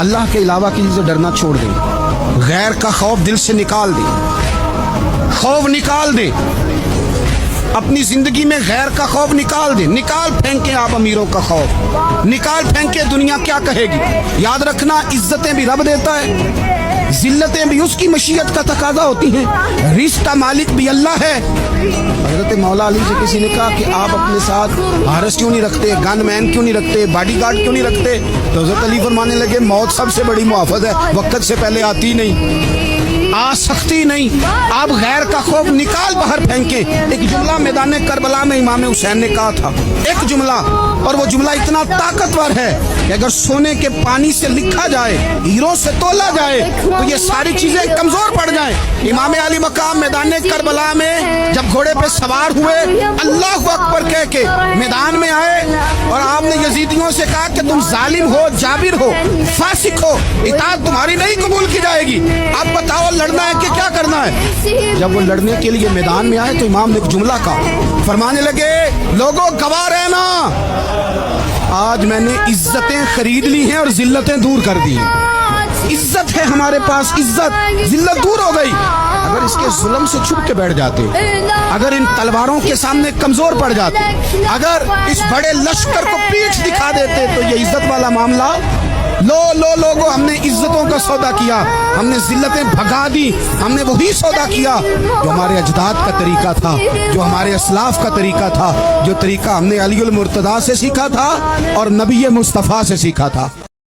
अल्लाह के अलावा किसी से डरना छोड़ दें, गैर का खौफ दिल से निकाल दें, खौफ निकाल दें, अपनी जिंदगी में गैर का खौफ निकाल दें, निकाल फेंके आप अमीरों का खौफ, निकाल फेंके दुनिया क्या कहेगी। याद रखना इज्जतें भी रब देता है, जिल्लतें भी उसकी मशीयत का तकाजा होती हैं, रिज़्क़ का मालिक भी अल्लाह है। हज़रत मौला अली से किसी ने कहा कि आप अपने साथ हारिस क्यों नहीं रखते, गन मैन क्यों नहीं रखते, बॉडीगार्ड क्यों नहीं रखते। तो हज़रत अली फरमाने लगे मौत सबसे बड़ी मुआफ़ज़ है, वक़्त से पहले आती नहीं, आ सकती नहीं। आप गैर का खौफ निकाल बाहर फेंके। एक जुमला मैदान करबला में इमाम हुसैन ने कहा था, एक जुमला, और वो जुमला इतना ताकतवर है कि अगर सोने के पानी से लिखा जाए, हीरों से तोला जाए, तो ये सारी चीजें कमजोर पड़ जाएं। इमाम अली मकाम मैदान करबला में जब घोड़े पे सवार हुए, अल्लाह अकबर कह के मैदान में आए और आपने यजीदियों से कहा कि तुम जालिम हो, जाबिर हो, फासिक हो, इताअत तुम्हारी नहीं कबूल की जाएगी, आप बताओ लड़ना है कि क्या करना है। जब वो लड़ने के लिए मैदान में आए तो इमाम ने एक जुमला कहा, फरमाने लगे लोगों गवाह रहना, आज मैंने इज्जतें खरीद ली हैं और जिल्लतें दूर कर दी हैं। इज्जत है हमारे पास, इज्जत, जिल्लत दूर हो गई। अगर इसके जुल्म से छुप के बैठ जाते, अगर इन तलवारों के सामने कमजोर पड़ जाते, अगर इस बड़े लश्कर को पीठ दिखा देते, तो ये इज्जत वाला मामला लोगों हमने इज्जतों का सौदा किया, हमने जिल्लतें भगा दी, हमने वही सौदा किया जो हमारे अजदाद का तरीका था, जो हमारे असलाफ का तरीका था, जो तरीका हमने अली उल मुर्तदा से सीखा था और नबी मुस्तफ़ा से सीखा था।